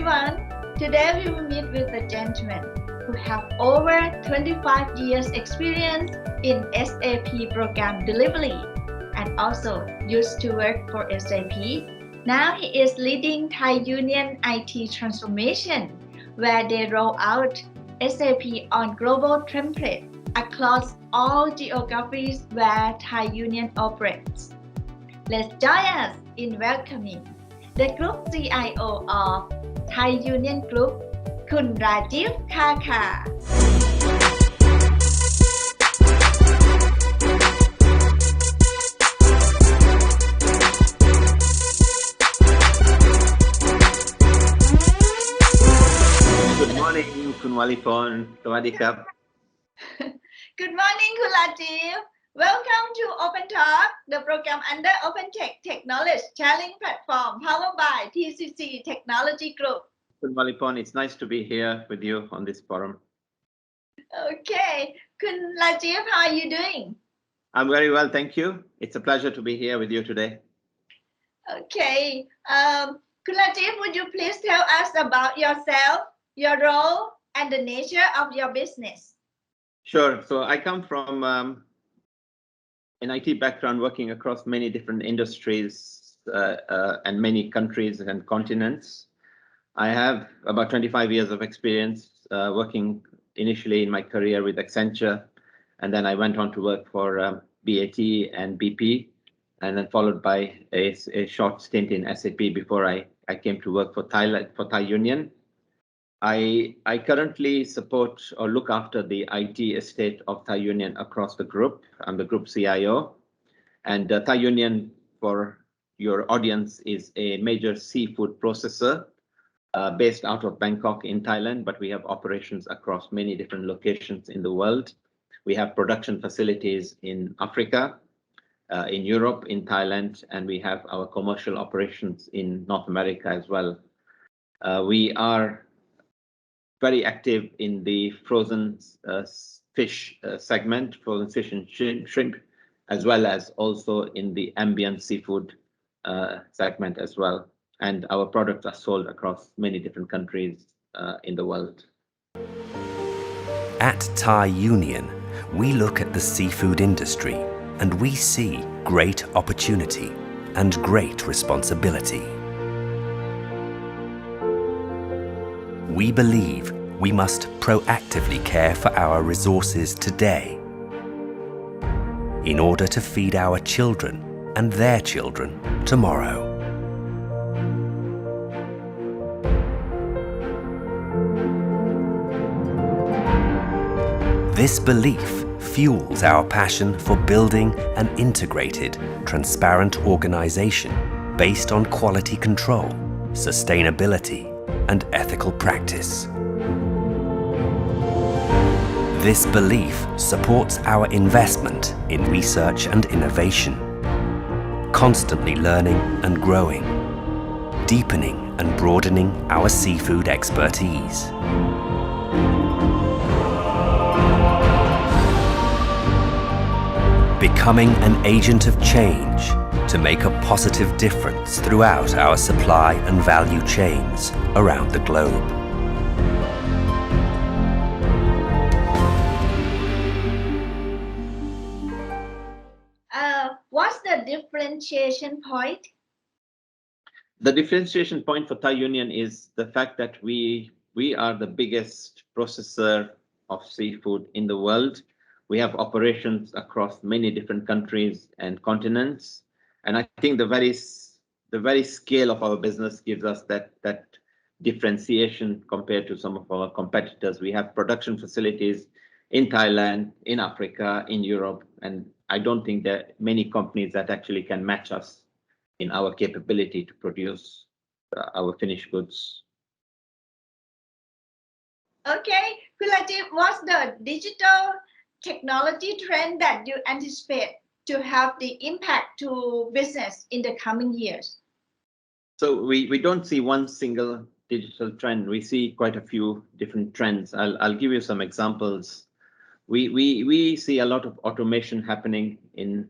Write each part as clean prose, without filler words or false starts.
everyone. Today we will meet with a gentleman who have over 25 years experience in SAP program delivery and also used to work for SAP. Now he is leading Thai Union IT transformation where they roll out SAP on global template across all geographies where Thai Union operates. Let's join us in welcoming the Group CIO of Thai Union Group, คุณ Rajiv Kakar. Good morning คุณวลิพรสวัสดีครับ Good morning คุณ Rajiv. Welcome to Open Talk, the program under Open Tech Technology Sharing Platform powered by TCC Technology Group. คุณวลิพร it's nice to be here with you on this forum. Okay, คุณ Rajiv, how are you doing? I'm very well, thank you. It's a pleasure to be here with you today. Okay, คุณ Rajiv, would you please tell us about yourself, your role, and the nature of your business? Sure. So I come from an IT background working across many different industries and many countries and continents. I have about 25 years of experience working initially in my career with Accenture, and then I went on to work for BAT and BP, and then followed by a short stint in SAP before I came to work for Thai Union. I currently support or look after the IT estate of Thai Union across the group. I'm the Group CIO, and Thai Union, for your audience, is a major seafood processor based out of Bangkok in Thailand, but we have operations across many different locations in the world. We have production facilities in Africa, in Europe, in Thailand, and we have our commercial operations in North America as well. We are very active in the frozen fish segment, frozen fish and shrimp, as well as also in the ambient seafood segment as well. And our products are sold across many different countries in the world. At Thai Union, we look at the seafood industry and we see great opportunity and great responsibility. We believe we must proactively care for our resources today in order to feed our children and their children tomorrow. This belief fuels our passion for building an integrated, transparent organization based on quality control, sustainability, and ethical practice. This belief supports our investment in research and innovation, constantly learning and growing, deepening and broadening our seafood expertise. Becoming an agent of change to make a positive difference throughout our supply and value chains around the globe. What's the differentiation point? The differentiation point for Thai Union is the fact that we are the biggest processor of seafood in the world. We have operations across many different countries and continents, and I think the very scale of our business gives us that differentiation compared to some of our competitors. We have production facilities in Thailand, in Africa, in Europe, and I don't think there are many companies that actually can match us in our capability to produce our finished goods. Okay, Rajiv, what's the digital technology trend that you anticipate to have the impact to business in the coming years? So we don't see one single digital trend. We see quite a few different trends. I'll give you some examples. We see a lot of automation happening in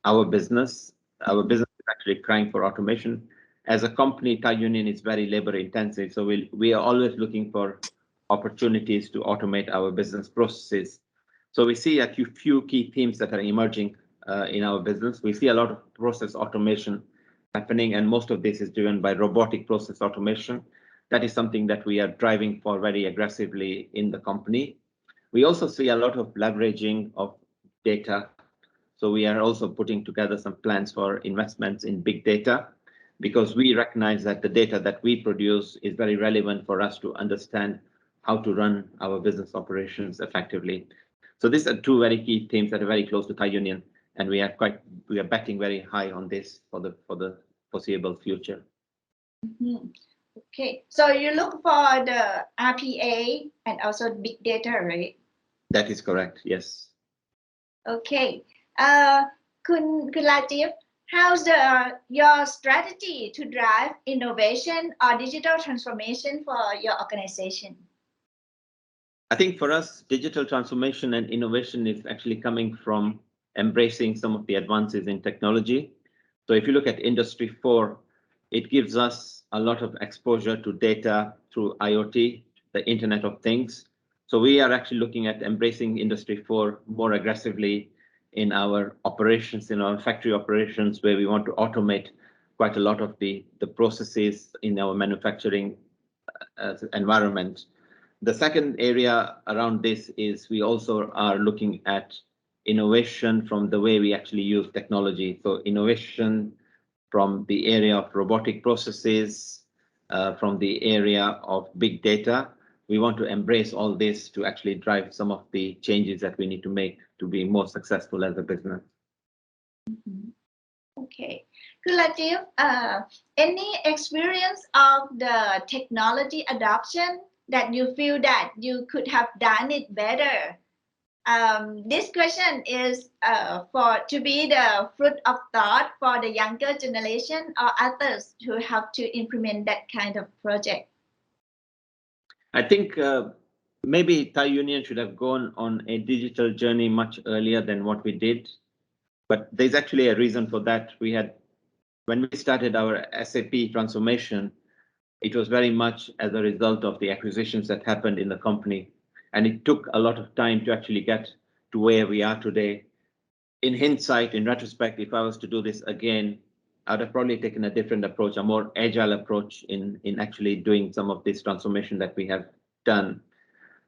our business. Our business is actually crying for automation. as a company, Thai Union is very labor intensive. So we are always looking for opportunities to automate our business processes. So we see a few key themes that are emerging in our business. We see a lot of process automation happening, and most of this is driven by robotic process automation. That is something that we are driving for very aggressively in the company. We also see a lot of leveraging of data. So we are also putting together some plans for investments in big data, because we recognize that the data that we produce is very relevant for us to understand how to run our business operations effectively. So these are two very key themes that are very close to Thai Union, and we are betting very high on this for the foreseeable future. Mm-hmm. Okay, so you look for the RPA and also big data, right? That is correct. Yes. Okay. Kun Rajiv, how's your strategy to drive innovation or digital transformation for your organization? I think for us, digital transformation and innovation is actually coming from embracing some of the advances in technology. So if you look at Industry 4, it gives us a lot of exposure to data through IoT, the Internet of Things. So we are actually looking at embracing Industry 4 more aggressively in our operations, in our factory operations, where we want to automate quite a lot of the processes in our manufacturing environment. The second area around this is we also are looking at innovation from the way we actually use technology. So innovation from the area of robotic processes, from the area of big data. We want to embrace all this to actually drive some of the changes that we need to make to be more successful as a business. Mm-hmm. Okay. Rajiv, any experience of the technology adoption that you feel that you could have done it better? This question is to be the fruit of thought for the younger generation or others who have to implement that kind of project. I think maybe Thai Union should have gone on a digital journey much earlier than what we did. But there's actually a reason for that. When we started our SAP transformation, it was very much as a result of the acquisitions that happened in the company. And it took a lot of time to actually get to where we are today. In hindsight, in retrospect, if I was to do this again, I would have probably taken a different approach, a more agile approach in actually doing some of this transformation that we have done.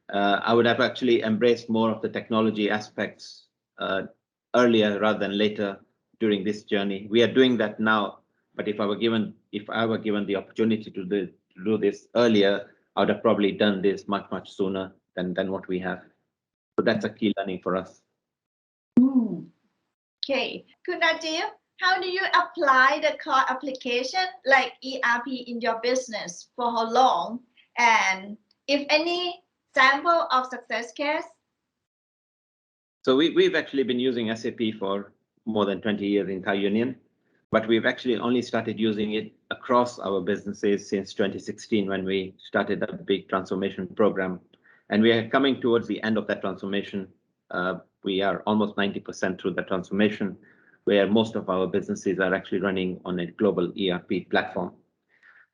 I would have actually embraced more of the technology aspects earlier rather than later during this journey. We are doing that now, but if I were given the opportunity to do this earlier, I would have probably done this much sooner than what we have. So that's a key learning for us. Okay, Rajiv, how do you apply the core application like ERP in your business? For how long? And if any sample of success case? So we've actually been using SAP for more than 20 years in Thai Union, but we've actually only started using it across our businesses since 2016 when we started a big transformation program. And we are coming towards the end of that transformation. We are almost 90% through the transformation, where most of our businesses are actually running on a global ERP platform.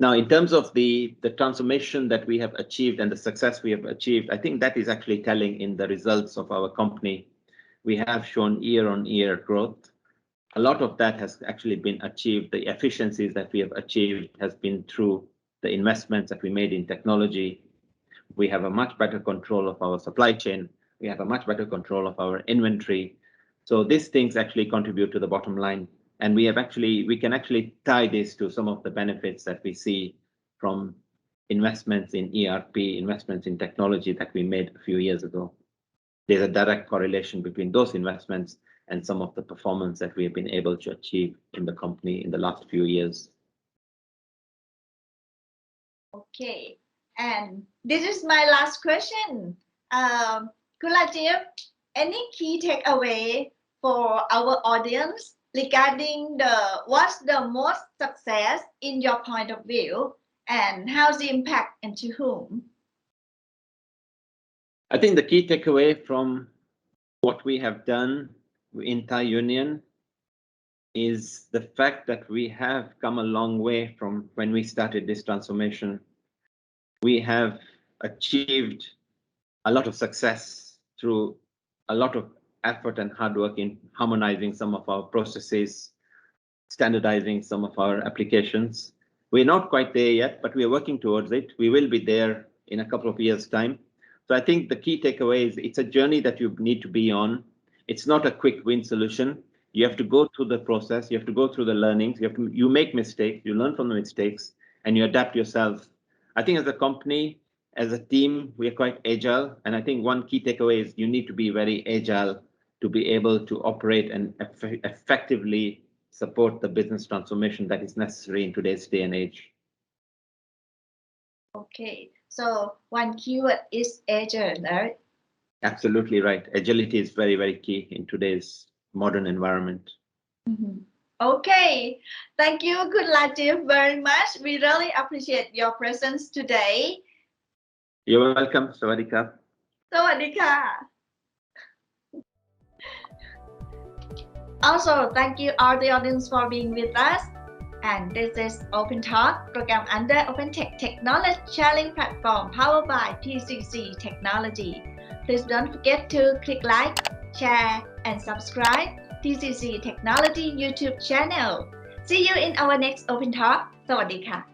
Now, in terms of the transformation that we have achieved and the success we have achieved, I think that is actually telling in the results of our company. We have shown year-on-year growth. A lot of that has actually been achieved. The efficiencies that we have achieved has been through the investments that we made in technology. We have a much better control of our supply chain. We have a much better control of our inventory. So these things actually contribute to the bottom line. And we can actually tie this to some of the benefits that we see from investments in ERP, investments in technology that we made a few years ago. There's a direct correlation between those investments and some of the performance that we have been able to achieve in the company in the last few years. Okay, and this is my last question. Rajiv, any key takeaway for our audience regarding what's the most success in your point of view and how's the impact and to whom? I think the key takeaway from what we have done in Thai Union is the fact that we have come a long way from when we started this transformation. We have achieved a lot of success through a lot of effort and hard work in harmonizing some of our processes, standardizing some of our applications. We're not quite there yet, but we're working towards it. We will be there in a couple of years' time. So I think the key takeaway is it's a journey that you need to be on. It's not a quick win solution. You have to go through the process. You have to go through the learnings. You make mistakes. You learn from the mistakes and you adapt yourself. I think as a company, as a team, we are quite agile. And I think one key takeaway is you need to be very agile to be able to operate and effectively support the business transformation that is necessary in today's day and age. Okay, so one keyword is agile, right? Absolutely right. Agility is very, very key in today's modern environment. Mm-hmm. Okay, thank you, Kun Rajiv, very much. We really appreciate your presence today. You're welcome. Sawadee ka. สวัสดีค่ะ Also, thank you all the audience for being with us. And this is Open Talk, program under Open Tech Technology Sharing Platform powered by TCC Technology. Please don't forget to click like, share, and subscribe TCC Technology YouTube channel. See you in our next Open Talk. สวัสดีค่ะ